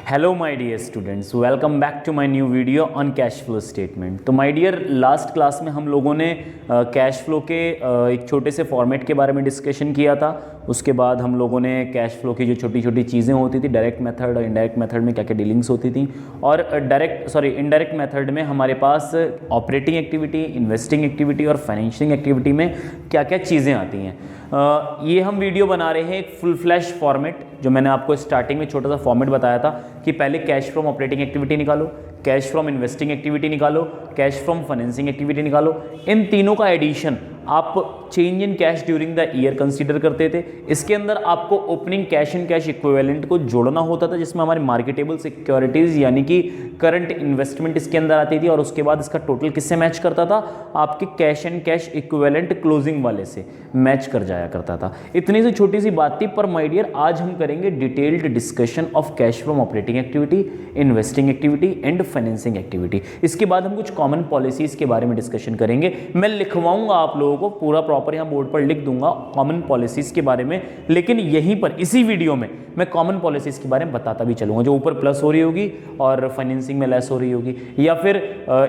Hello my dear students, welcome back to my new video on cash flow statement. तो my dear, last class में हम लोगों ने cash flow के एक छोटे से फॉर्मेट के बारे में डिस्कशन किया था। उसके बाद हम लोगों ने कैश फ्लो की जो छोटी छोटी चीज़ें होती थी, डायरेक्ट मेथड और इनडायरेक्ट मेथड में क्या क्या डीलिंग्स होती थी, और इनडायरेक्ट मेथड में हमारे पास ऑपरेटिंग एक्टिविटी, इन्वेस्टिंग एक्टिविटी और फाइनेंशियल एक्टिविटी में क्या क्या चीज़ें आती हैं। ये हम वीडियो बना रहे हैं एक फुल फ्लैश फॉर्मेट, जो मैंने आपको स्टार्टिंग में छोटा सा फॉर्मेट बताया था कि पहले कैश फ्रॉम ऑपरेटिंग एक्टिविटी निकालो, कैश फ्रॉम इन्वेस्टिंग एक्टिविटी निकालो, कैश फ्रॉम फाइनेंसिंग एक्टिविटी निकालो। इन तीनों का एडिशन आप change in cash during the year consider करते थे। इसके अंदर आपको opening cash and cash equivalent को जोड़ना होता था, जिसमें हमारी मार्केटेबल सिक्योरिटीज यानी कि करंट इन्वेस्टमेंट इसके अंदर आती थी, और उसके बाद इसका टोटल किससे मैच करता था, आपके cash and cash equivalent closing वाले से मैच कर जाया करता था। इतनी सी छोटी सी बात थी, पर माय डियर आज हम करेंगे detailed discussion of cash from operating activity, investing activity and financing activity. इसके बाद हम कुछ कॉमन पॉलिसीज के बारे में डिस्कशन करेंगे। मैं लिखवाऊंगा आप लोगों को पूरा प्रॉपर यहाँ बोर्ड पर लिख दूंगा कॉमन पॉलिसीज के बारे में, लेकिन यहीं पर इसी वीडियो में मैं कॉमन पॉलिसीज के बारे में बताता भी चलूंगा, जो ऊपर प्लस हो रही होगी और फाइनेंसिंग में लेस हो रही होगी, या फिर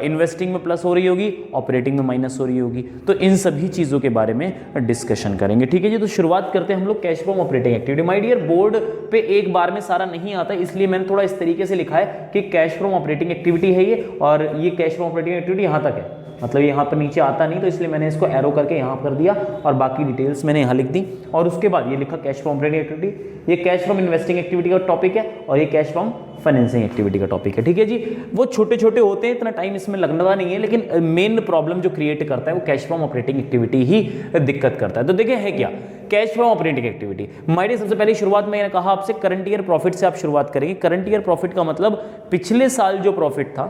इन्वेस्टिंग में प्लस हो रही होगी, ऑपरेटिंग में माइनस हो रही होगी। तो इन सभी चीज़ों के बारे में डिस्कशन करेंगे। ठीक है जी, तो शुरुआत करते हैं हम लोग cash from operating activity. My dear, board पे एक बार में सारा नहीं आता, इसलिए मैंने थोड़ा इस तरीके से लिखा है कि कैश फ्रॉम ऑपरेटिंग एक्टिविटी है ये, और ये कैश फ्रॉम ऑपरेटिंग एक्टिविटी यहाँ तक है, मतलब यहाँ पर नीचे आता नहीं, तो इसलिए मैंने इसको एरो करके यहाँ कर दिया और बाकी डिटेल्स मैंने यहाँ लिख दी। और उसके बाद ये लिखा कैश फ्रॉम ऑपरेटिंग एक्टिविटी, ये कैश फ्रॉम इन्वेस्टिंग एक्टिविटी का टॉपिक है, और ये कैश फ्रॉम फाइनेंसिंग एक्टिविटी का टॉपिक है। ठीक है जी, वो छोटे छोटे होते हैं, इतना टाइम इसमें लगने नहीं है, लेकिन मेन प्रॉब्लम जो क्रिएट करता है वो कैश फ्रॉम ऑपरेटिंग एक्टिविटी ही दिक्कत करता है। तो देखिए है क्या cash from operating activity. My dear, सबसे पहले शुरुआत में मैंने कहा आपसे करंट ईयर प्रॉफिट से आप शुरुआत करेंगे। करंट ईयर प्रॉफिट का मतलब पिछले साल जो प्रॉफिट था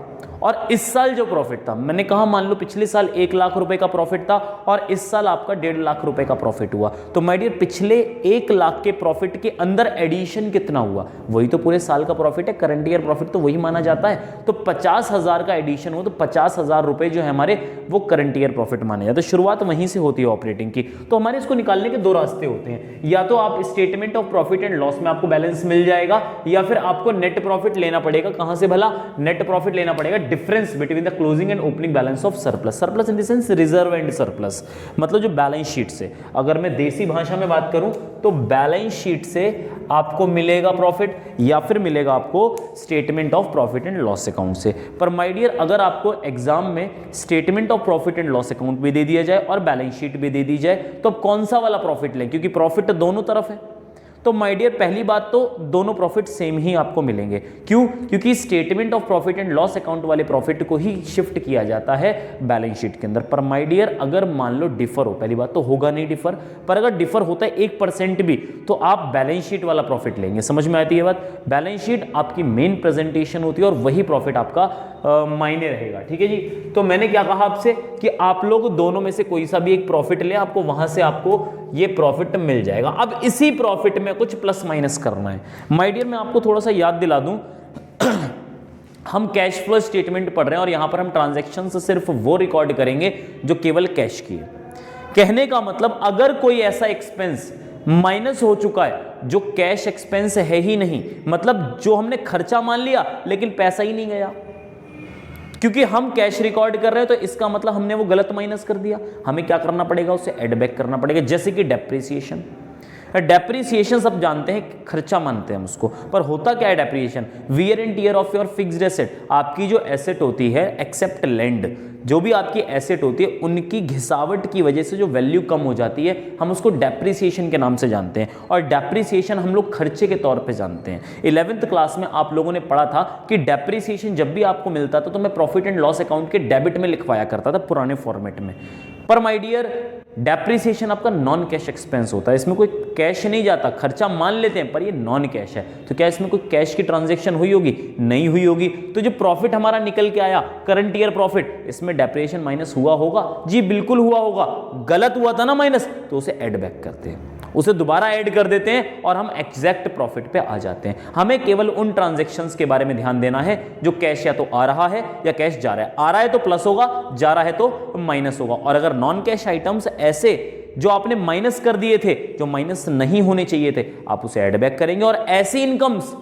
और इस साल जो प्रॉफिट था। मैंने कहा मान लो पिछले साल 1 लाख रुपए का प्रॉफिट था और इस साल आपका 1.5 लाख रुपए का प्रॉफिट हुआ, तो माय डियर पिछले 1 लाख के प्रॉफिट के अंदर एडिशन कितना हुआ, वही तो पूरे साल का प्रॉफिट है। करंट ईयर प्रॉफिट तो वही माना जाता है। तो 50,000 का एडिशन हो तो 50,000 रुपए जो है हमारे, वो करंट ईयर प्रॉफिट माने जाते हैं। शुरुआत वहीं से होती है ऑपरेटिंग की। तो हमारे इसको निकालने के दो रास्ते होते हैं, या तो आप statement of profit and loss में आपको बैलेंस मिल जाएगा, या फिर आपको नेट प्रॉफिट लेना पड़ेगा। कहां से भला? नेट प्रॉफिट लेना पड़ेगा, difference between the closing and opening balance of surplus. Surplus in the sense reserve and surplus, मतलब जो बैलेंस शीट से, अगर मैं देसी भाषा में बात करूं तो बैलेंस शीट से आपको मिलेगा प्रॉफिट, या फिर मिलेगा आपको statement of profit and loss account से। पर माय डियर, अगर आपको एग्जाम में statement of profit and loss account भी दे दिया जाए और बैलेंस शीट भी दे दी जाए, तो अब कौन सा वाला प्रॉफिट लें, क्योंकि प्रॉफिट दोनों तरफ है। तो माय डियर, पहली बात तो दोनों प्रॉफिट सेम ही आपको मिलेंगे। क्यों? क्योंकि statement of profit and loss account वाले प्रॉफिट को ही शिफ्ट किया जाता है बैलेंस शीट के अंदर। पर माय डियर, अगर मान लो डिफर हो, पहली बात तो होगा नहीं डिफर, पर अगर डिफर होता है 1% भी, तो आप बैलेंस शीट वाला प्रॉफिट लेंगे। समझ में आती है बात? बैलेंस शीट आपकी मेन प्रेजेंटेशन होती है और वही प्रॉफिट आपका मायने रहेगा। ठीक है जी, तो मैंने क्या कहा आपसे कि आप लोग दोनों में से कोई सा भी एक प्रॉफिट ले, आपको वहां से आपको ये प्रॉफिट मिल जाएगा। अब इसी प्रॉफिट में कुछ प्लस माइनस करना है। माय डियर, मैं आपको थोड़ा सा याद दिला दूं हम कैश फ्लो स्टेटमेंट पढ़ रहे हैं और यहां पर हम ट्रांजैक्शन सिर्फ वो रिकॉर्ड करेंगे जो केवल कैश की है। कहने का मतलब, अगर कोई ऐसा एक्सपेंस माइनस हो चुका है जो कैश एक्सपेंस है ही नहीं, मतलब जो हमने खर्चा मान लिया लेकिन पैसा ही नहीं गया, क्योंकि हम कैश रिकॉर्ड कर रहे हैं, तो इसका मतलब हमने वो गलत माइनस कर दिया। हमें क्या करना पड़ेगा? उसे एड बैक करना पड़ेगा, जैसे कि डेप्रिसिएशन। डेप्रिसिएशन सब जानते हैं, खर्चा मानते हैं हम उसको, पर होता क्या है depreciation? Wear and tear of your fixed asset. आपकी जो एसेट होती है, एक्सेप्ट लैंड, जो भी आपकी एसेट होती है, उनकी घिसावट की वजह से जो वैल्यू कम हो जाती है, हम उसको डेप्रिसिएशन के नाम से जानते हैं। और डेप्रिसिएशन हम लोग खर्चे के तौर पे जानते हैं। 11th क्लास में आप लोगों ने पढ़ा था कि डेप्रिसिएशन जब भी आपको मिलता था तो मैं प्रॉफिट एंड लॉस अकाउंट के डेबिट में लिखवाया करता था, पुराने फॉर्मेट में। पर माय डियर, डेप्रिसिएशन आपका नॉन कैश एक्सपेंस होता है, इसमें कोई कैश नहीं जाता, खर्चा मान लेते हैं, पर ये नॉन कैश है। तो क्या इसमें कोई कैश की ट्रांजैक्शन हुई होगी? नहीं हुई होगी। तो जो प्रॉफिट हमारा निकल के आया, करंट ईयर प्रॉफिट, इसमें डेप्रिसिएशन माइनस हुआ होगा? जी बिल्कुल हुआ होगा। गलत हुआ था ना माइनस, तो उसे ऐड बैक करते हैं, उसे दोबारा ऐड कर देते हैं और हम एग्जैक्ट प्रॉफिट पे आ जाते हैं। हमें केवल उन ट्रांजैक्शंस के बारे में ध्यान देना है जो कैश या तो आ रहा है या कैश जा रहा है। आ रहा है तो प्लस होगा, जा रहा है तो माइनस होगा। और अगर नॉन कैश आइटम्स ऐसे जो आपने माइनस कर दिए थे, जो माइनस नहीं होने चाहिए थे, आप उसे ऐड बैक करेंगे। और ऐसी इनकम्स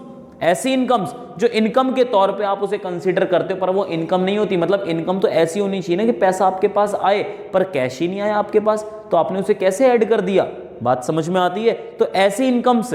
ऐसी इनकम्स जो इनकम के तौर पे आप उसे कंसीडर करते हो पर वो इनकम नहीं होती, मतलब इनकम तो ऐसी होनी चाहिए ना कि पैसा आपके पास आए पर कैश ही नहीं आया आपके पास, तो आपने उसे कैसे ऐड कर दिया, बात समझ में आती है। तो ऐसी इनकम्स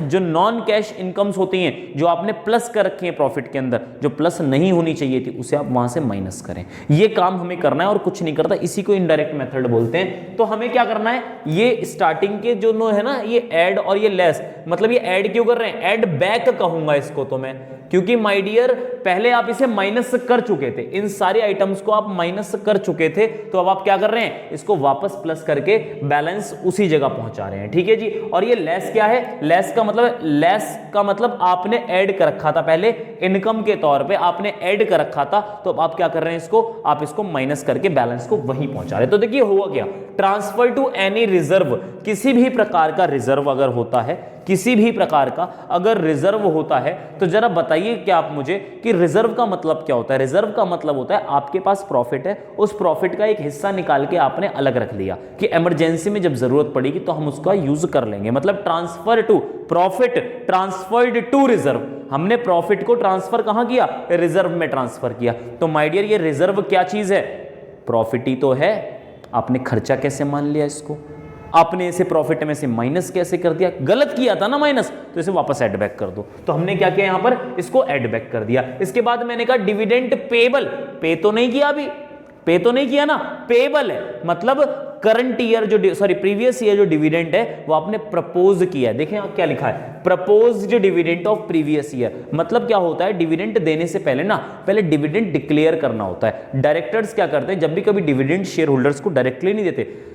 जो नॉन कैश इनकम्स होती हैं, जो आपने प्लस कर रखी हैं प्रॉफिट के अंदर, जो प्लस नहीं होनी चाहिए थी, उसे आप वहां से माइनस करें। ये काम हमें करना है और कुछ नहीं करता, इसी को इनडायरेक्ट मेथड बोलते हैं। तो हमें क्या करना है, ये स्टार्टिंग के जो नो है ना, ये ऐड और ये लेस, मतलब ये ऐड क्यों कर रहे हैं, ऐड बैक कहूंगा इसको तो मैं, क्योंकि माय डियर पहले आप इसे माइनस कर चुके थे, इन सारे आइटम्स को आप माइनस कर चुके थे, तो अब आप क्या कर रहे हैं, इसको वापस प्लस करके बैलेंस उसी जगह पहुंचा रहे हैं, ठीक है जी। और ये लेस क्या है, लेस का मतलब आपने ऐड कर रखा था पहले इनकम के तौर पे, आपने ऐड कर रखा था, तो अब आप क्या कर रहे हैं, इसको आप इसको माइनस करके बैलेंस को वहीं पहुंचा रहे हैं। तो देखिए हुआ क्या, ट्रांसफर टू एनी रिजर्व, किसी भी प्रकार का रिजर्व अगर होता है, किसी भी प्रकार का अगर रिजर्व होता है, तो जरा बताइए क्या आप मुझे कि रिजर्व का मतलब क्या होता है। रिजर्व का मतलब होता है आपके पास प्रॉफिट है, उस प्रॉफिट का एक हिस्सा निकाल के आपने अलग रख लिया कि इमरजेंसी में जब जरूरत पड़ेगी तो हम उसका यूज कर लेंगे, मतलब transfer to profit transferred to reserve, हमने प्रॉफिट को ट्रांसफर कहां किया, रिजर्व में ट्रांसफर किया। तो माय डियर ये रिजर्व क्या चीज है, प्रॉफिट ही तो है। आपने खर्चा कैसे मान लिया इसको, आपने इसे प्रॉफिट में से माइनस कैसे कर दिया, गलत किया था ना माइनस, तो इसे वापस ऐड बैक कर दो। तो हमने क्या किया, यहां पर इसको ऐड बैक कर दिया। इसके बाद मैंने कहा डिविडेंड पेबल, पे तो नहीं किया, अभी पे तो नहीं किया ना, पेबल है, मतलब करंट ईयर जो प्रीवियस ईयर जो डिविडेंड है वो आपने प्रपोज किया है। देखें क्या लिखा है, proposed dividend of previous year, मतलब क्या होता है, डिविडेंड देने से पहले ना, पहले डिविडेंड डिक्लेयर करना होता है। डायरेक्टर्स क्या करते हैं, जब भी कभी डिविडेंड शेयर होल्डर्स को डायरेक्टली नहीं देते,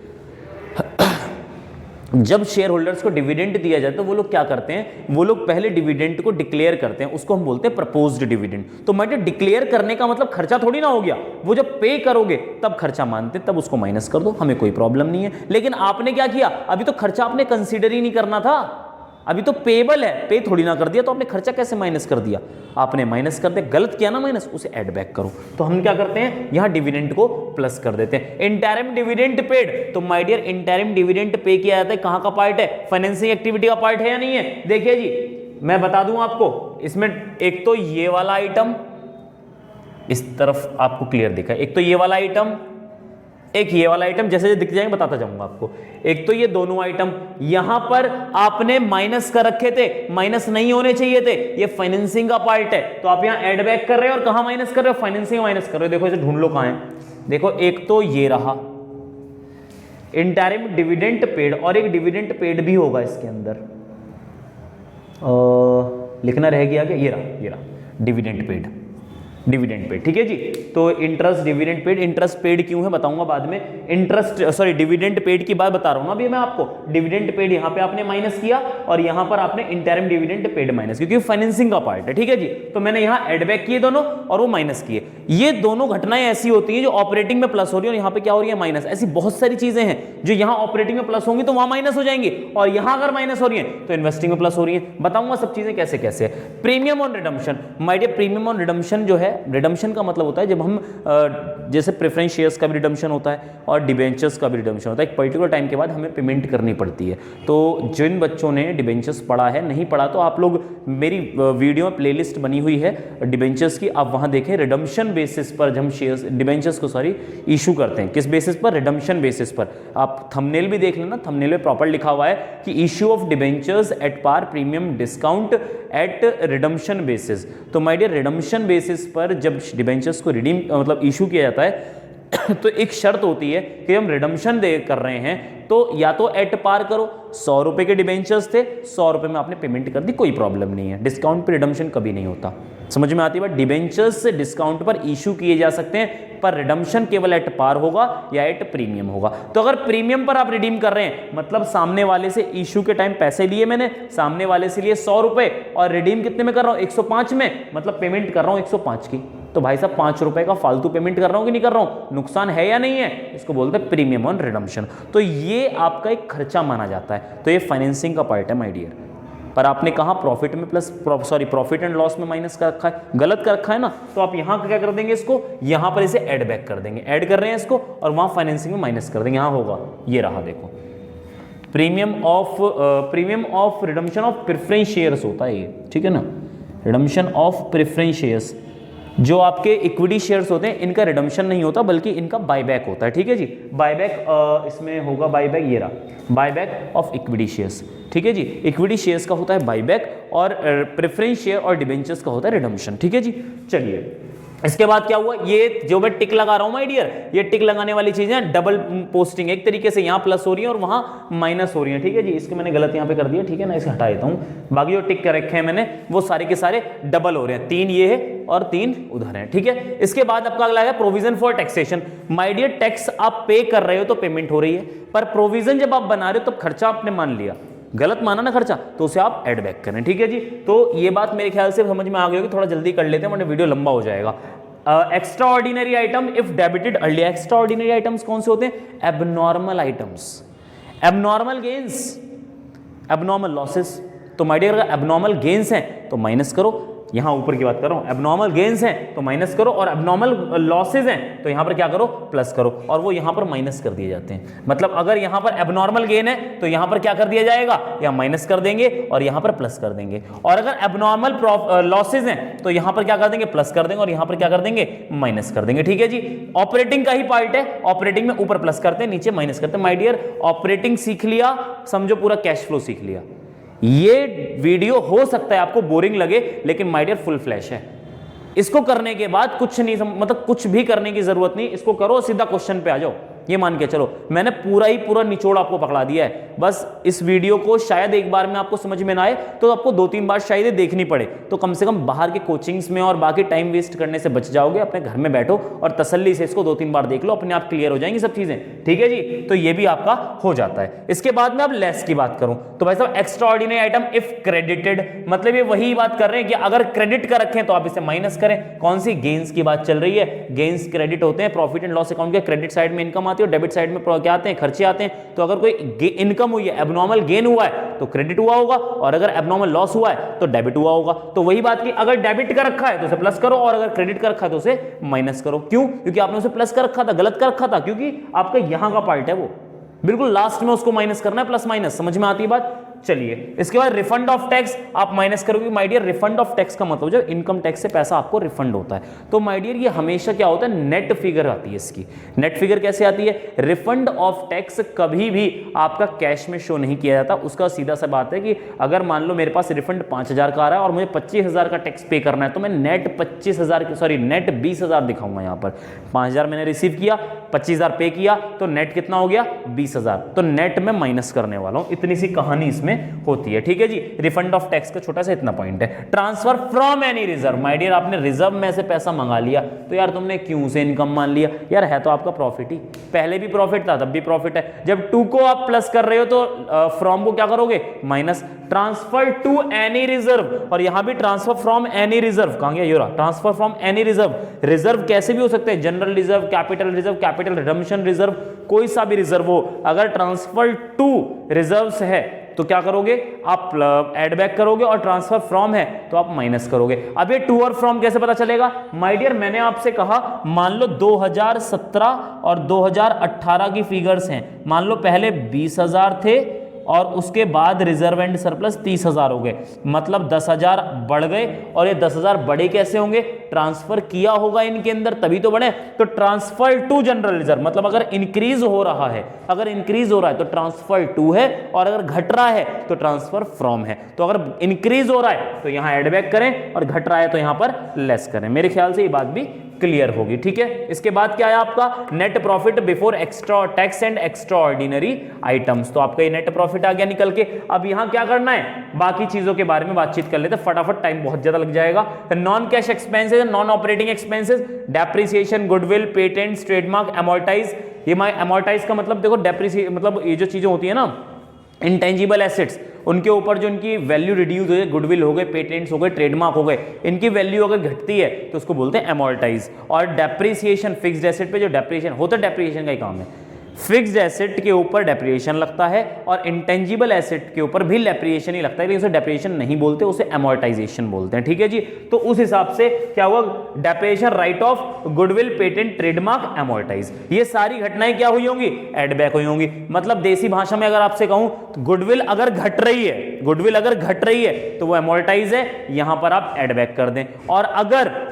जब शेयर होल्डर्स को डिविडेंड दिया जाता है तो वो लोग क्या करते हैं, वो लोग पहले डिविडेंड को डिक्लेयर करते हैं, उसको हम बोलते हैं प्रपोज्ड डिविडेंड। तो मतलब डिक्लेयर करने का मतलब खर्चा थोड़ी ना हो गया, वो जब पे करोगे तब खर्चा मानते, तब उसको माइनस कर दो, हमें कोई प्रॉब्लम नहीं है। लेकिन आपने क्या किया, अभी तो खर्चा आपने कंसीडर ही नहीं करना था, अभी तो पेबल है, पे थोड़ी ना कर दिया, तो आपने खर्चा कैसे माइनस कर दिया, आपने माइनस कर दिया, गलत किया ना माइनस, उसे ऐड बैक करो। तो हम क्या करते हैं, यहां डिविडेंड को प्लस कर देते हैं। इंटरिम डिविडेंड पेड, तो my dear interim dividend pay किया जाता है, कहां का पार्ट है, फाइनेंसिंग एक्टिविटी का पार्ट है या नहीं है। देखिए जी मैं बता दूं आपको, इसमें एक तो ये वाला आइटम, इस तरफ आपको क्लियर दिखा है, एक तो ये वाला आइटम, एक ये वाला आइटम, जैसे दिख जाएंगे बताता जाऊंगा आपको। एक तो ये दोनों आइटम यहां पर आपने माइनस कर रखे थे, माइनस नहीं होने चाहिए थे, ये फाइनेंसिंग का पार्ट है, तो आप यहां ऐड बैक कर रहे हो और कहां माइनस कर रहे हो, फाइनेंसिंग माइनस कर रहे हो। देखो इसे ढूंढ लो कहां है, देखो एक तो ये रहा इंटरिम डिविडेंड पेड, और एक डिविडेंड पेड भी होगा इसके अंदर, लिखना रह गया क्या, ये रहा डिविडेंड पेड, डिविडेंड पेड, ठीक है जी। तो interest dividend paid, interest paid क्यों है बताऊंगा बाद में, डिविडेंड पेड की बात बता रहा हूं ना अभी मैं आपको। डिविडेंड पेड यहां पे आपने माइनस किया और यहां पर आपने इंटरिम डिविडेंड पेड माइनस, क्योंकि फाइनेंसिंग का पार्ट है, ठीक है जी। तो मैंने यहां ऐड बैक किए दोनों और वो माइनस किए। ये दोनों घटनाएं ऐसी होती हैं जो ऑपरेटिंग में प्लस हो रही है और यहां पे क्या हो रही है, माइनस। ऐसी बहुत सारी चीजें हैं जो यहां ऑपरेटिंग में प्लस होंगी तो वहां माइनस हो जाएंगी, और यहां अगर माइनस हो रही है तो इन्वेस्टिंग में प्लस हो रही है। बताऊंगा सब चीजें कैसे कैसे। Premium on redemption, my dear premium on redemption जो है, रिडम्पशन का मतलब होता है जब हम जैसे प्रेफरेंस शेयर्स का भी रिडम्पशन होता है और डिबेंचर्स का भी रिडम्पशन होता है, एक पर्टिकुलर टाइम के बाद हमें पेमेंट करनी पड़ती है। तो जिन बच्चों ने डिबेंचर्स पढ़ा है, नहीं पढ़ा तो आप लोग मेरी वीडियो में प्लेलिस्ट बनी हुई है डिबेंचर्स की, आप वहां देखें। रिडम्पशन बेसिस पर जब हम शेयर्स डिबेंचर्स को इशू करते हैं, किस बेसिस पर, रिडम्पशन बेसिस पर। आप थंबनेल भी देख लेना, थंबनेल में प्रॉपर लिखा हुआ है कि issue of debentures at par premium discount at redemption basis. तो माय डियर रिडम्पशन बेसिस पर जब डिबेंचर्स को रिडीम मतलब इशू किया जाता है तो एक शर्त होती है कि हम रिडम्पशन दे कर रहे हैं तो या तो एट पार करो, 100 रुपए के डिबेंचर्स थे, 100 रुपए में आपने पेमेंट कर दी, कोई प्रॉब्लम नहीं है। डिस्काउंट पे रिडम्पशन कभी नहीं होता, समझ में आती है बात। डिबेंचर्स से डिस्काउंट पर इशू किए जा सकते हैं, पर रिडम्पशन केवल एट पार होगा या एट प्रीमियम होगा। तो अगर प्रीमियम पर आप रिडीम कर रहे हैं, मतलब सामने वाले से इशू के टाइम पैसे लिए मैंने, सामने वाले से लिए 100 रुपए और रिडीम कितने में कर रहा हूं, 105 में, मतलब पेमेंट कर रहा हूं 105 की। तो भाई साहब 5 रुपए का फालतू पेमेंट कर रहा हूं कि नहीं कर रहा हूं, नुकसान है या नहीं है, इसको बोलते हैं प्रीमियम ऑन रिडम्पशन। तो ये आपका एक खर्चा माना जाता है, तो ये फाइनेंसिंग का पार्ट है माय डियर। पर आपने कहा प्रॉफिट में प्लस, प्रॉफिट एंड लॉस में माइनस कर रखा है, गलत कर रखा है ना, तो आप यहां क्या कर देंगे, इसको यहां पर इसे ऐड बैक कर देंगे, ऐड कर रहे हैं इसको और वहां फाइनेंसिंग में माइनस कर देंगे। यहां होगा, ये रहा देखो, premium of redemption of preference shares होता है ये, ठीक है ना। रिडम्पशन ऑफ प्रेफरेंस शेयर्स, जो आपके इक्विटी शेयर्स होते हैं इनका रिडम्पशन नहीं होता बल्कि इनका बायबैक होता है, ठीक है जी। बायबैक इसमें होगा बायबैक, ये रहा बायबैक ऑफ इक्विटी शेयर्स, ठीक है जी। इक्विटी शेयर्स का होता है बायबैक और प्रेफरेंस शेयर और डिबेंचर्स का होता है रिडम्पशन, ठीक है जी। चलिए इसके बाद क्या हुआ, ये जो मैं टिक लगा रहा हूं माय डियर, ये टिक लगाने वाली चीजें डबल पोस्टिंग, एक तरीके से यहाँ प्लस हो रही है और वहां माइनस हो रही है, ठीक है जी। इसको मैंने गलत यहाँ पे कर दिया, ठीक है ना, इसे हटा देता हूँ। बाकी जो टिक कर रखे हैं मैंने वो सारे के सारे डबल हो रहे हैं, 3 ये है और 3 उधर है, ठीक है। इसके बाद आपका अगला है provision for taxation. My dear tax आप पे कर रहे हो तो पेमेंट हो रही है, पर प्रोविजन जब आप बना रहे हो तो खर्चा आपने मान लिया, गलत माना ना खर्चा, तो उसे आप ऐड बैक करें, ठीक है जी। तो ये बात मेरे ख्याल से समझ में आ गई होगी, थोड़ा जल्दी कर लेते हैं वरना वीडियो लंबा हो जाएगा। Extra ordinary item if debited earlier, extra ordinary items कौन से होते हैं, abnormal items, abnormal gains, abnormal losses. तो माय डियर अगर एबनॉर्मल गेन्स हैं तो माइनस करो, यहां ऊपर की बात कर रहा हूं, एबनॉर्मल गेन्स हैं तो माइनस करो, और एबनॉर्मल लॉसेज हैं तो यहां पर क्या करो, प्लस करो, और वो यहां पर माइनस कर दिए जाते हैं। मतलब अगर यहां पर एबनॉर्मल गेन है तो यहां पर क्या कर दिया जाएगा, या माइनस कर देंगे और यहां पर प्लस कर देंगे, और अगर एबनॉर्मल लॉसेज हैं तो यहां पर क्या कर देंगे, प्लस कर देंगे, और यहां पर क्या कर देंगे, माइनस कर देंगे, ठीक है जी। ऑपरेटिंग का ही पार्ट है, ऑपरेटिंग में ऊपर प्लस करते हैं नीचे माइनस करते हैं। माय डियर ऑपरेटिंग सीख लिया, समझो पूरा कैश फ्लो सीख लिया। ये वीडियो हो सकता है आपको बोरिंग लगे, लेकिन माय डियर फुल फ्लैश है। इसको करने के बाद कुछ नहीं मतलब कुछ भी करने की जरूरत नहीं, इसको करो सीधा क्वेश्चन पे आ जाओ, ये मान के चलो मैंने पूरा निचोड़ आपको पकड़ा दिया है। बस इस वीडियो को शायद एक बार में आपको समझ में ना आए तो आपको 2-3 बार शायद देखनी पड़े, तो कम से कम बाहर के कोचिंग्स में और बाकी टाइम वेस्ट करने से बच जाओगे। अपने घर में बैठो और तसल्ली से इसको 2-3 बार देख लो, अपने आप क्लियर हो जाएंगी सब चीजें, ठीक है जी। तो ये भी आपका हो जाता है। इसके बाद में अब लेस की बात करूं तो भाई साहब extra ordinary item if credited, मतलब ये वही बात कर रहे हैं कि अगर क्रेडिट कर रखें तो आप इसे माइनस करें। कौन सी, गेन्स की बात चल रही है। गेन्स क्रेडिट होते हैं, प्रॉफिट एंड लॉस अकाउंट के क्रेडिट साइड में इनकम आती है और डेबिट साइड में क्या आते हैं, खर्चे आते हैं। तो अगर कोई इनकम हुई है, एबनॉर्मल गेन हुआ है तो क्रेडिट हुआ होगा, और अगर एबनॉर्मल लॉस हुआ है तो डेबिट हुआ होगा। तो वही बात की अगर डेबिट का रखा है तो उसे प्लस करो, और अगर क्रेडिट का रखा है तो उसे माइनस करो। क्यों, क्योंकि आपने उसे प्लस कर रखा था, गलत कर रखा था, क्योंकि आपका यहां का पार्ट है वो, बिल्कुल लास्ट में उसको माइनस करना है, प्लस माइनस, समझ में आती है बात। चलिए इसके बाद रिफंड ऑफ टैक्स आप माइनस करोगे। My dear refund of tax का मतलब जब इनकम टैक्स से पैसा आपको रिफंड होता है, तो माय डियर ये हमेशा क्या होता है, नेट फिगर आती है इसकी। नेट फिगर कैसे आती है, रिफंड ऑफ टैक्स कभी भी आपका कैश में शो नहीं किया जाता। उसका सीधा सा बात है कि अगर मान लो मेरे पास रिफंड 5,000 का आ रहा है और मुझे 25,000 का टैक्स पे करना है, तो मैं नेट 25,000 सॉरी नेट 20,000 दिखाऊंगा। यहाँ पर 5,000 मैंने रिसीव किया, 25,000 पे किया, तो नेट कितना हो गया, 20,000। तो नेट में माइनस करने वाला हूं, इतनी सी कहानी इसमें होती है, ठीक है जी। रिफंड ऑफ टैक्स का छोटा सा इतना पॉइंट है। Transfer from any reserve, my dear आपने रिजर्व में से पैसा मंगा लिया, तो यार तुमने क्यों से इनकम मान लिया, यार है तो आपका प्रॉफिट ही, पहले भी प्रॉफिट था तब भी प्रॉफिट है। जब टू को आप प्लस कर रहे हो तो फ्रॉम को क्या करोगे, minus. Transfer to any reserve, और यहां भी ट्रांसफर फ्रॉम एनी रिजर्व, कहां गया ये रहा, transfer from any reserve. Reserve कैसे भी हो सकते हैं, general reserve, capital redemption reserve, कोई सा भी रिजर्व हो। अगर ट्रांसफर टू रिजर्व्स है तो क्या करोगे, आप ऐड बैक करोगे, और ट्रांसफर फ्रॉम है तो आप माइनस करोगे। अब ये टू और फ्रॉम कैसे पता चलेगा, माय डियर मैंने आपसे कहा मान लो 2017 और 2018 की फिगर्स हैं। मान लो पहले 20,000 थे और उसके बाद रिजर्व एंड सरप्लस 30,000 हो गए, मतलब 10,000 बढ़ गए। और ये 10,000 बढ़े कैसे होंगे, ट्रांसफर किया होगा इनके अंदर तभी तो बढ़े। तो ट्रांसफर टू जनरल रिजर्व, मतलब अगर इंक्रीज हो रहा है, अगर इंक्रीज हो रहा है तो ट्रांसफर टू है, और अगर घट रहा है तो ट्रांसफर फ्रॉम है। तो अगर इंक्रीज हो रहा है तो यहां एड बैक करें, और घट रहा है तो यहां पर लेस करें। मेरे ख्याल से ये बात भी क्लियर होगी, ठीक है। इसके बाद क्या है आपका, net profit before extra tax and extra ordinary items. तो आपका ये नेट प्रॉफिट आ गया निकल के। अब यहां क्या करना है, बाकी चीजों के बारे में बातचीत कर लेते हैं फटाफट, टाइम बहुत ज्यादा लग जाएगा। Non cash expenses, non operating expenses, depreciation, goodwill, patents, trademark, amortise. ये अमोर्टाइज का मतलब देखो, डेप्रिसिएशन मतलब ये जो चीजें होती है ना, इंटेंजिबल एसेट्स, उनके ऊपर जो इनकी वैल्यू रिड्यूस हो गई, गुडविल हो गए, पेटेंट्स हो गए, ट्रेडमार्क हो गए, इनकी वैल्यू अगर घटती है तो उसको बोलते हैं अमोर्टाइज। और डेप्रिसिएशन, फिक्स्ड एसेट पे जो डेप्रिसिएशन होता है, डेप्रिसिएशन का ही काम है। फिक्स्ड एसेट के ऊपर डेप्रिसिएशन लगता है, और इंटेंजिबल एसेट के ऊपर भी डेप्रिसिएशन ही लगता है, लेकिन उसे डेप्रिसिएशन नहीं बोलते, उसे अमोर्टाइजेशन बोलते हैं, ठीक है जी। तो उस हिसाब से क्या हुआ, depreciation, right of, goodwill, patent, trademark, amortise, ये सारी घटनाएं क्या हुई होंगी, एड बैक हुई होंगी। मतलब देसी भाषा में अगर आपसे कहूं तो गुडविल अगर घट रही है, गुडविल अगर घट रही है तो वो अमोर्टाइज है, यहां पर आप एड बैक कर दें। और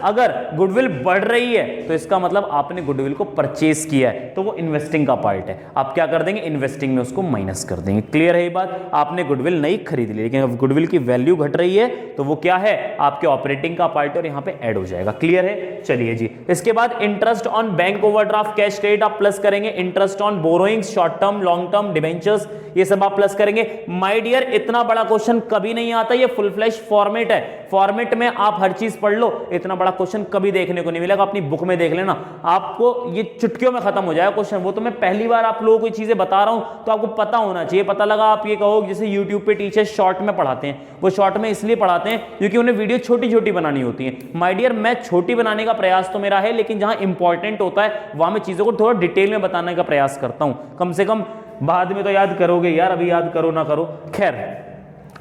अगर गुडविल बढ़ रही है तो इसका मतलब आपने गुडविल को परचेस किया है, तो वो इन्वेस्टिंग का पार्ट है। आप क्या कर देंगे, इन्वेस्टिंग में उसको माइनस कर देंगे। क्लियर है ये बात? आपने गुडविल नहीं खरीद ली, लेकिन अब गुडविल की वैल्यू घट रही है तो वो क्या है, आपके ऑपरेटिंग का पार्ट और यहां पे ऐड हो जाएगा। क्लियर है? चलिए जी, इसके बाद interest on bank overdraft cash credit आप प्लस करेंगे, interest on borrowings short term long term debentures ये सब आप प्लस करेंगे। माय डियर, इतना बड़ा क्वेश्चन कभी नहीं आता, ये फुल फ्लैश फॉर्मेट है, फॉर्मेट में आप हर चीज पढ़ लो, इतना बड़ा क्वेश्चन कभी देखने को नहीं मिलेगा। अपनी बुक में देख लेना, आपको ये चुटकियों में खत्म हो जाएगा क्वेश्चन। वो तो मैं पहली बार आप लोगों को चीजें बता रहा हूं तो आपको पता होना चाहिए। पता लगा आप ये कहो जैसे यूट्यूब पे टीचर शॉर्ट में पढ़ाते हैं, वो शॉर्ट में इसलिए पढ़ाते हैं क्योंकि उन्हें वीडियो छोटी छोटी बनानी होती है। माय डियर, मैं छोटी बनाने का प्रयास तो मेरा है, लेकिन जहां इंपॉर्टेंट होता है वहां मैं चीजों को थोड़ा डिटेल में बताने का प्रयास करता हूं। कम से कम बाद में तो याद करोगे यार, अभी याद करो ना करो। खैर,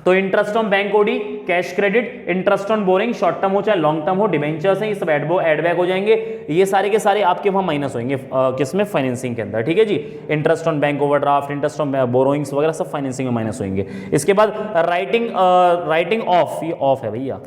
तो interest on bank OD, cash credit, interest on borrowing short term हो चाहे लॉन्ग टर्म हो, डिबेंचर्स हैं, ये सब एड बैक हो जाएंगे। ये सारे के सारे आपके वहां माइनस होंगे किसमें, फाइनेंसिंग के अंदर। ठीक है जी, interest on bank overdraft, interest on borrowings वगैरह सब फाइनेंसिंग में माइनस होंगे। इसके बाद राइटिंग ऑफ, ये ऑफ है भैया,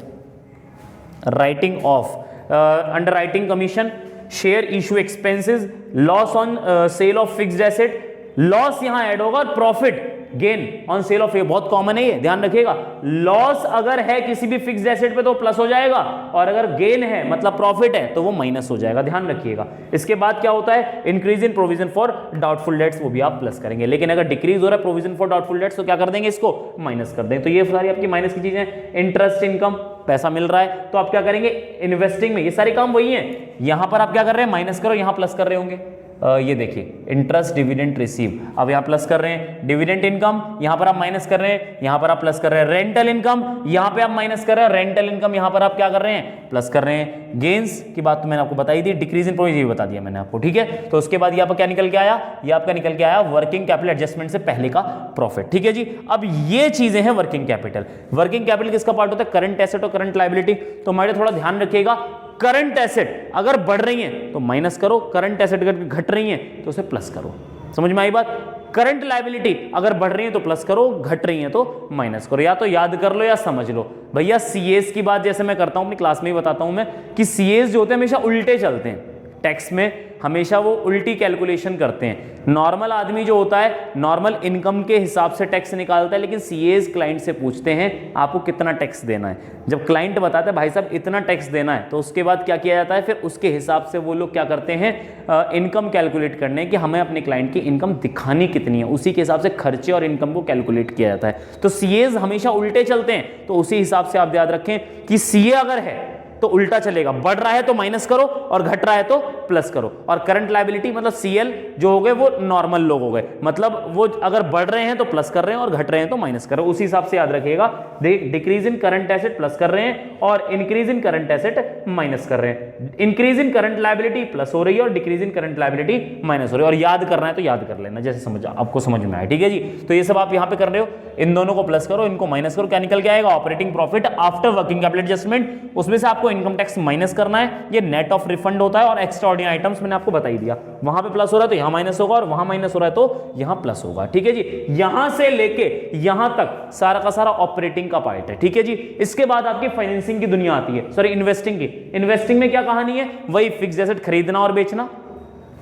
writing of, under writing commission, share issue expenses, loss on sale of fixed asset, loss यहां ऐड होगा और profit gain on sale of, ये बहुत कॉमन है, ये ध्यान रखिएगा। लॉस अगर है किसी भी फिक्स्ड एसेट पे तो प्लस हो जाएगा, और अगर गेन है मतलब प्रॉफिट है तो वो माइनस हो जाएगा, ध्यान रखिएगा। इसके बाद क्या होता है, increase in provision for doubtful debts, वो भी आप प्लस करेंगे। लेकिन अगर डिक्रीज हो रहा है प्रोविजन फॉर डाउटफुल डेट्स तो क्या कर देंगे, इसको माइनस कर देंगे। तो ये सारी आपकी माइनस की चीजें। इंटरेस्ट इनकम, पैसा मिल रहा है तो आप क्या करेंगे, इन्वेस्टिंग में, ये सारे काम वही है। यहां पर आप क्या कर रहे हैं, माइनस करो, यहां प्लस कर रहे होंगे। ये देखिए इंटरेस्ट डिविडेंड रिसीव, अब यहां प्लस कर रहे हैं। डिविडेंड इनकम यहां पर आप माइनस कर रहे हैं, यहां पर आप प्लस कर रहे हैं। रेंटल इनकम यहां पे आप माइनस कर रहे हैं, रेंटल इनकम यहां पर आप क्या कर रहे हैं, प्लस कर रहे हैं। गेन्स की बात तो मैंने आपको बताई थी, डिक्रीज इन प्रोविजन भी बता दिया मैंने आपको। ठीक है, तो उसके बाद यहां पर क्या निकल के आया, ये आपका निकल के आया वर्किंग कैपिटल एडजस्टमेंट से पहले का प्रॉफिट। ठीक है जी, अब ये चीजें हैं वर्किंग कैपिटल। वर्किंग कैपिटल किसका पार्ट होता है, करंट एसेट और करंट लायबिलिटी। तो हमारे थोड़ा ध्यान रखिएगा, करंट एसेट अगर बढ़ रही हैं तो माइनस करो, करंट एसेट अगर घट रही हैं तो उसे प्लस करो। समझ में आई बात? करंट लायबिलिटी अगर बढ़ रही है तो प्लस करो, घट रही है तो माइनस करो। या तो याद कर लो या समझ लो भैया। सीएस की बात जैसे मैं करता हूं अपनी क्लास में ही बताता हूं मैं कि सीएस जो होते हैं हमेशा उल्टे चलते हैं, टैक्स में हमेशा वो उल्टी कैलकुलेशन करते हैं। नॉर्मल आदमी जो होता है नॉर्मल इनकम के हिसाब से टैक्स निकालता है, लेकिन सीएस क्लाइंट से पूछते हैं आपको कितना टैक्स देना है। जब क्लाइंट बताता है भाई साहब इतना टैक्स देना है, तो उसके बाद क्या किया जाता है, फिर उसके हिसाब से वो लोग क्या करते हैं, इनकम कैलकुलेट करने कि हमें अपने क्लाइंट की इनकम दिखानी कितनी है, उसी के हिसाब से खर्चे और इनकम को कैलकुलेट किया जाता है। तो सीएस हमेशा उल्टे चलते हैं, तो उसी हिसाब से आप याद रखें कि सीए अगर है तो उल्टा चलेगा, बढ़ रहा है तो माइनस करो और घट रहा है तो प्लस करो। और करंट लायबिलिटी मतलब सीएल जो हो गए वो नॉर्मल लोग हो गए, मतलब वो अगर बढ़ रहे हैं तो प्लस कर रहे हैं और घट रहे हैं तो माइनस कर रहे हैं, उसी हिसाब से याद रखिएगा। Decrease in current asset plus कर रहे हैं और increase in current asset minus कर रहे हैं। Increase in current liability plus हो रही है और decrease in current liability minus हो रही है। और याद करना है तो याद कर लेना, जैसे समझ आपको समझ में आए। ठीक है जी, तो ये सब आप यहां पे कर रहे हो, इन दोनों को प्लस करो, इनको माइनस करो, क्या निकल के आएगा, operating profit after working capital adjustment. उसमें से आपको इनकम टैक्स माइनस करना है, ये नेट ऑफ रिफंड होता है। और एक्स्ट्रा ऑर्डिनरी आइटम्स मैंने आपको बता ही दिया, वहां पे प्लस हो रहा है तो यहां माइनस होगा, और वहां माइनस हो रहा है तो यहां प्लस होगा। ठीक है जी, यहां से लेके यहां तक सारा का सारा ऑपरेटिंग का पार्ट है। ठीक है जी, इसके बाद आपकी फाइनेंसिंग की दुनिया आती है, सॉरी इन्वेस्टिंग की। इन्वेस्टिंग में क्या कहानी है, वही फिक्स्ड एसेट खरीदना और बेचना,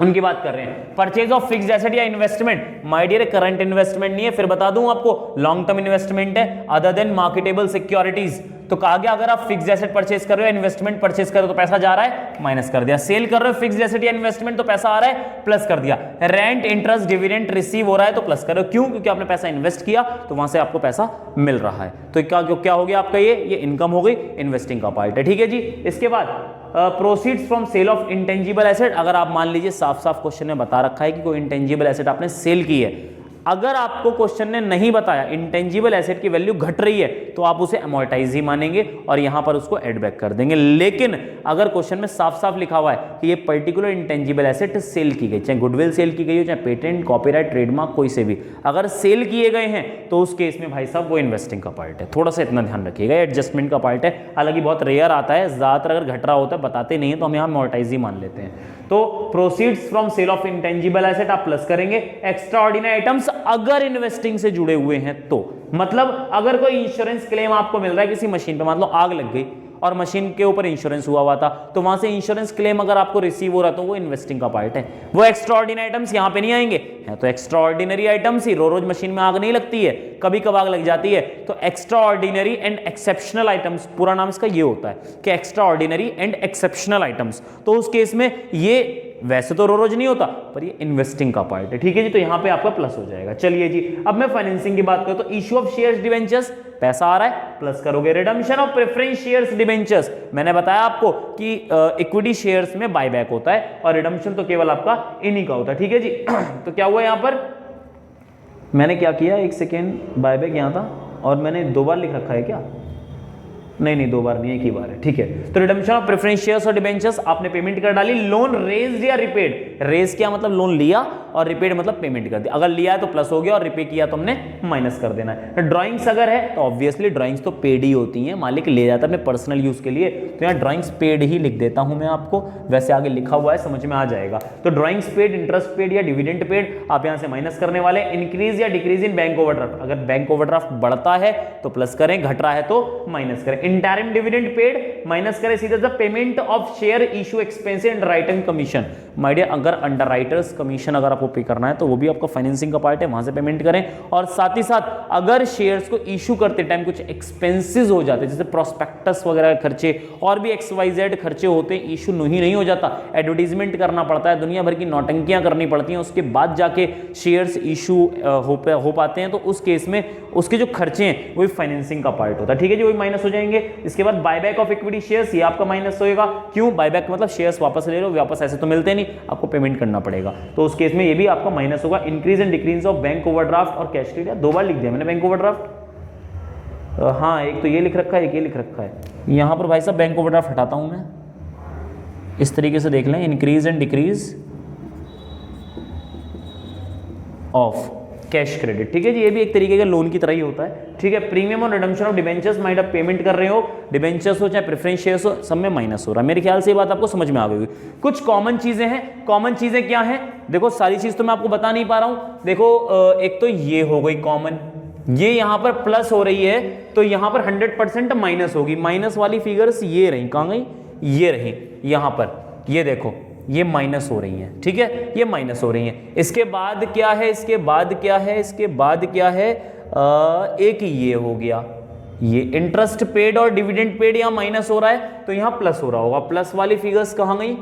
उनकी बात कर रहे हैं। परचेज ऑफ फिक्स्ड एसेट या investment, my dear current investment नहीं है, फिर बता दूं आपको लॉन्ग टर्म इन्वेस्टमेंट है, अदर देन मार्केटेबल सिक्योरिटीज। तो कहा गया अगर आप फिक्स्ड एसेट परचेज कर रहे हो, इन्वेस्टमेंट परचेज कर रहे हो तो पैसा जा रहा है, माइनस कर दिया। सेल कर रहे हो फिक्स्ड एसेट या इन्वेस्टमेंट तो पैसा आ रहा है, प्लस कर दिया। रेंट इंटरेस्ट डिविडेंड रिसीव हो रहा है तो प्लस कर रहे हो, क्यों, क्योंकि आपने पैसा इन्वेस्ट किया तो वहां से आपको पैसा मिल रहा है। तो क्या हो गया आपका, ये इनकम हो गई, इन्वेस्टिंग का पार्ट है। ठीक है जी, इसके बाद proceeds from sale of intangible asset. अगर आप मान लीजिए साफ साफ क्वेश्चन में बता रखा है कि कोई इंटेंजिबल एसेट आपने सेल की है, अगर आपको क्वेश्चन ने नहीं बताया इंटेंजिबल एसेट की वैल्यू घट रही है तो आप उसे अमोर्टाइज ही मानेंगे और यहां पर उसको एड बैक कर देंगे। लेकिन अगर क्वेश्चन में साफ साफ लिखा हुआ है कि ये पर्टिकुलर इंटेंजिबल एसेट सेल की गई, चाहे गुडविल सेल की गई हो, चाहे पेटेंट कॉपीराइट ट्रेडमार्क कोई से भी अगर सेल किए गए हैं तो उस केस में भाई साहब वो इन्वेस्टिंग का पार्ट है। थोड़ा सा इतना ध्यान रखिएगा, एडजस्टमेंट का पार्ट है, हालांकि बहुत रेयर आता है, ज्यादातर अगर घट रहा होता है बताते नहीं है तो हम यहाँ अमोर्टाइज ही मान लेते हैं। तो proceeds from sale of intangible asset आप प्लस करेंगे, एक्स्ट्रा ऑर्डिनरी आइटम्स अगर इन्वेस्टिंग से जुड़े हुए हैं तो, मतलब अगर कोई इंश्योरेंस क्लेम आपको मिल रहा है किसी मशीन पे, मान लो आग लग गई और मशीन के ऊपर इंश्योरेंस हुआ था, तो वहां से इंश्योरेंस क्लेम अगर आपको रिसीव हो रहा है तो वो इन्वेस्टिंग का पार्ट है। वो एक्स्ट्राऑर्डिनरी आइटम्स यहां पे नहीं आएंगे, है तो एक्स्ट्राऑर्डिनरी आइटम्स ही, रोज मशीन में आग नहीं लगती है, कभी कभी आग लग जाती है। तो एक्स्ट्राऑर्डिनरी एंड एक्सेप्शनल आइटम्स, पूरा नाम इसका ये होता है कि एक्स्ट्राऑर्डिनरी एंड एक्सेप्शनल आइटम्स। तो उस केस में ये वैसे तो रोज नहीं होता, पर ये इन्वेस्टिंग का पार्ट है, ठीक है जी। तो यहां पे आपका प्लस हो जाएगा। चलिए जी, अब मैं फाइनेंसिंग की बात करूं तो इशू ऑफ शेयर्स डिवेंचर्स, पैसा आ रहा है, प्लस करोगे। Redemption of preference shares debentures, मैंने बताया आपको कि इक्विटी शेयर्स में बायबैक होता है और रिडम्पशन तो केवल आपका इन्हीं का होता है, ठीक है जी। तो क्या हुआ यहां पर, मैंने क्या किया, एक सेकेंड, बायबैक यहां था और मैंने 2 बार लिख रखा है क्या? नहीं 2 बार नहीं, एक ही बार है, ठीक है। तो रिडम्पशन ऑफ प्रेफरेंस शेयर्स और डिबेंचर्स, आपने पेमेंट कर डाली। लोन रेज्ड या रिपेड, रेज क्या मतलब लोन लिया और रिपेड मतलब पेमेंट कर दिया। अगर लिया है तो प्लस हो गया और रिपे किया तो हमने माइनस कर देना है। ड्राइंग्स अगर है तो ऑब्वियसली ड्राइंग्स तो पेड ही होती हैं, मालिक ले जाता है अपने पर्सनल यूज के लिए, तो यहाँ ड्राइंग्स पेड ही लिख देता हूं मैं आपको, वैसे आगे लिखा हुआ है समझ में आ जाएगा। तो ड्राइंग्स पेड, इंटरेस्ट पेड या डिविडेंड पेड आप यहां से माइनस करने वाले। इंक्रीज या डिक्रीज इन बैंक ओवरड्राफ्ट, अगर बैंक ओवरड्राफ्ट बढ़ता है तो प्लस करें, घट रहा है तो माइनस करें। इंटरिम डिविडेंड पेड माइनस करें सीधे the payment of share issue expenses and writing commission. My dear, अगर अंडर राइटर्स कमीशन अगर आपको पे करना है तो वो भी आपका फाइनेंसिंग का पार्ट है, वहां से पेमेंट करें। और साथ ही साथ अगर शेयर्स को इशू करते टाइम कुछ एक्सपेंसेस हो जाते हैं, जैसे प्रोस्पेक्टस वगैरह के खर्चे और भी XYZ खर्चे होते हैं, इशू नहीं हो जाता, एडवर्टीजमेंट करना पड़ता है, दुनिया भर की नौटंकियां करनी पड़ती हैं, उसके बाद जाके शेयर्स इशू हो पाते हैं, तो उस केस में उसके जो खर्चे हैं वही फाइनेंसिंग का पार्ट होता है, ठीक है जी, वही माइनस हो जाएंगे। इसके बाद बायबैक ऑफ इक्विटी शेयर्स, ये आपका माइनस होएगा। क्यों? बायबैक मतलब शेयर्स वापस ले लो, वापस ऐसे तो मिलते नहीं, आपको पेमेंट करना पड़ेगा, तो उस केस में ये भी आपका माइनस होगा। Increase and decrease of bank overdraft और कैश क्रेडिट, 2 बार लिख दिया मैंने बैंक ओवरड्राफ्ट, हाँ एक तो ये लिख रखा है, एक ये लिख रखा है। यहां पर भाई साहब बैंक ओवरड्राफ्ट हटाता हूं मैं, इस तरीके से देख लें, increase and decrease of cash credit, ठीक है जी, ये भी एक तरीके का लोन की तरह ही होता है, ठीक है। प्रीमियम और रिडम्पशन ऑफ डिबेंचर्स, माइंड आप पेमेंट कर रहे हो, डिबेंचर्स हो चाहे प्रेफरेंस शेयर्स हो, सब में माइनस हो रहा है। मेरे ख्याल से ये बात आपको समझ में आ गई। कुछ कॉमन चीजें हैं, कॉमन चीजें क्या हैं, देखो सारी चीज तो मैं आपको बता नहीं पा रहा हूं। देखो एक तो ये हो गई कॉमन, ये यहां पर प्लस हो रही है तो यहां पर 100% माइनस होगी। माइनस वाली फिगर्स ये रही, कहां गई, ये रही, यहां पर ये देखो ये माइनस हो रही हैं, ठीक है, ये माइनस हो रही हैं। इसके बाद क्या है, इसके बाद क्या है, इसके बाद क्या है, एक ये हो गया, ये इंटरेस्ट पेड और डिविडेंड पेड यहाँ माइनस हो रहा है तो यहाँ प्लस हो रहा होगा। प्लस वाली फिगर्स कहाँ गई,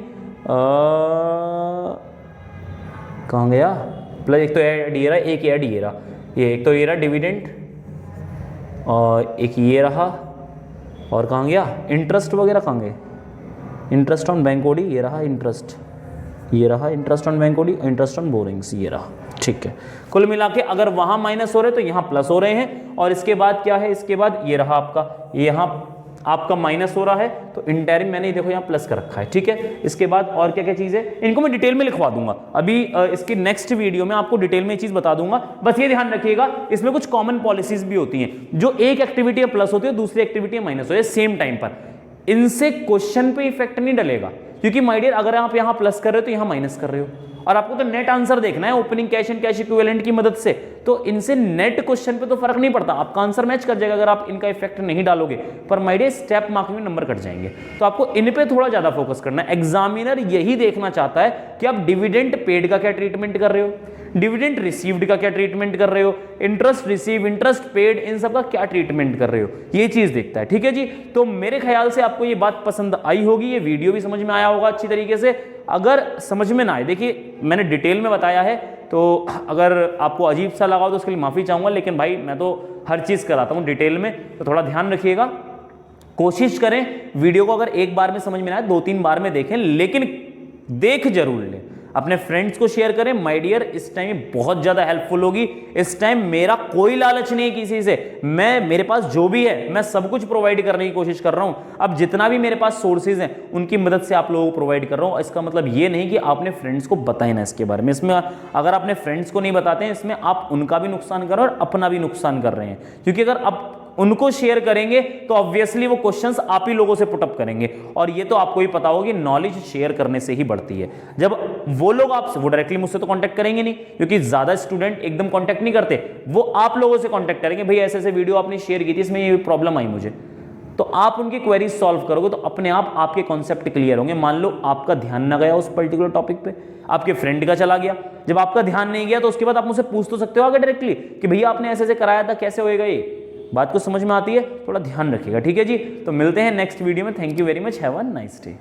कहाँ गया प्लस, एक तो ऐड ये रहा, एक ऐड ये रहा, ये एक तो ये रहा डिविडेंड और एक ये रहा, और कहाँ गया इंटरेस्ट वगैरह, कहाँ गए इंटरेस्ट ऑन बैंक ओडी, ये रहा इंटरेस्ट, ये रहा interest on bank OD, interest on borrowings, ये रहा, ठीक है। कुल मिला के अगर वहां माइनस हो रहे तो यहाँ प्लस हो रहे हैं। और इसके बाद क्या है, इसके बाद ये रहा आपका, यहाँ आपका माइनस हो रहा है तो इंटरिम मैंने देखो यहाँ प्लस कर रखा है, ठीक है। इसके बाद और क्या क्या चीज़ है, इनको मैं डिटेल में लिखवा दूंगा अभी, इसकी नेक्स्ट वीडियो में आपको डिटेल में चीज़ बता दूंगा। बस ये ध्यान रखिएगा, इसमें कुछ कॉमन पॉलिसीज भी होती हैं, जो एक एक्टिविटी प्लस होती है दूसरी एक्टिविटी माइनस होती है सेम टाइम पर, इनसे क्वेश्चन पे इफेक्ट नहीं डलेगा, क्योंकि माय डियर अगर आप यहां प्लस कर रहे हो तो यहां माइनस कर रहे हो, और आपको तो नेट आंसर देखना है opening cash and cash equivalent की मदद से, तो इनसे नेट क्वेश्चन पे तो फर्क नहीं पड़ता, आपका आंसर मैच कर जाएगा अगर आप इनका इफेक्ट नहीं डालोगे। पर माय डियर स्टेप मार्किंग में नंबर कट जाएंगे, तो आपको इन पे थोड़ा ज्यादा फोकस करना है। एग्जामिनर यही देखना चाहता है कि आप डिविडेंड पेड का क्या ट्रीटमेंट कर रहे हो, डिविडेंड रिसीव्ड का क्या ट्रीटमेंट कर रहे हो, इंटरेस्ट रिसीव, इंटरेस्ट पेड, इन सब का क्या ट्रीटमेंट कर रहे हो, ये चीज देखता है, ठीक है जी। तो मेरे ख्याल से आपको ये बात पसंद आई होगी, ये वीडियो भी समझ में आया होगा अच्छी तरीके से। अगर समझ में ना आए, देखिए मैंने डिटेल में बताया है, तो अगर आपको अजीब सा लगा तो उसके लिए माफी चाहूंगा, लेकिन भाई मैं तो हर चीज कराता हूं डिटेल में, तो थोड़ा ध्यान रखिएगा। कोशिश करें वीडियो को अगर एक बार में समझ में ना आए 2-3 बार में देखें, लेकिन देख जरूर लें, अपने फ्रेंड्स को शेयर करें। माय डियर इस टाइम बहुत ज्यादा हेल्पफुल होगी। इस टाइम मेरा कोई लालच नहीं है किसी से, मेरे पास जो भी है मैं सब कुछ प्रोवाइड करने की कोशिश कर रहा हूं। अब जितना भी मेरे पास सोर्सेज हैं उनकी मदद से आप लोगों को प्रोवाइड कर रहा हूं। इसका मतलब ये नहीं कि आपने फ्रेंड्स को बताए ना इसके बारे में, इसमें अगर आपने फ्रेंड्स को नहीं बताते हैं, इसमें आप उनका भी नुकसान कर रहे हैं और अपना भी नुकसान कर रहे हैं, क्योंकि अगर आप उनको शेयर करेंगे तो ऑब्वियसली वो क्वेश्चंस आप ही लोगों से पुटअप करेंगे, और ये तो आपको ही पता होगा कि नॉलेज शेयर करने से ही बढ़ती है। जब वो लोग आपसे, वो डायरेक्टली मुझसे तो कांटेक्ट करेंगे नहीं, क्योंकि ज्यादा स्टूडेंट एकदम कांटेक्ट नहीं करते, वो आप लोगों से कांटेक्ट करेंगे, भाई ऐसे ऐसे वीडियो आपने शेयर की थी, इसमें ये प्रॉब्लम आई मुझे, तो आप उनकी क्वेरीज सॉल्व करोगे तो अपने आप आपके कॉन्सेप्ट क्लियर होंगे। मान लो आपका ध्यान ना गया उस पर्टिकुलर टॉपिक पे, आपके फ्रेंड का चला गया, जब आपका ध्यान नहीं गया तो उसके बाद आप मुझसे पूछ तो सकते हो आगे डायरेक्टली कि भैया आपने ऐसे ऐसे कराया था, कैसे होएगा ये, बात को समझ में आती है, थोड़ा ध्यान रखिएगा, ठीक है जी। तो मिलते हैं नेक्स्ट वीडियो में, thank you very much, have a nice day.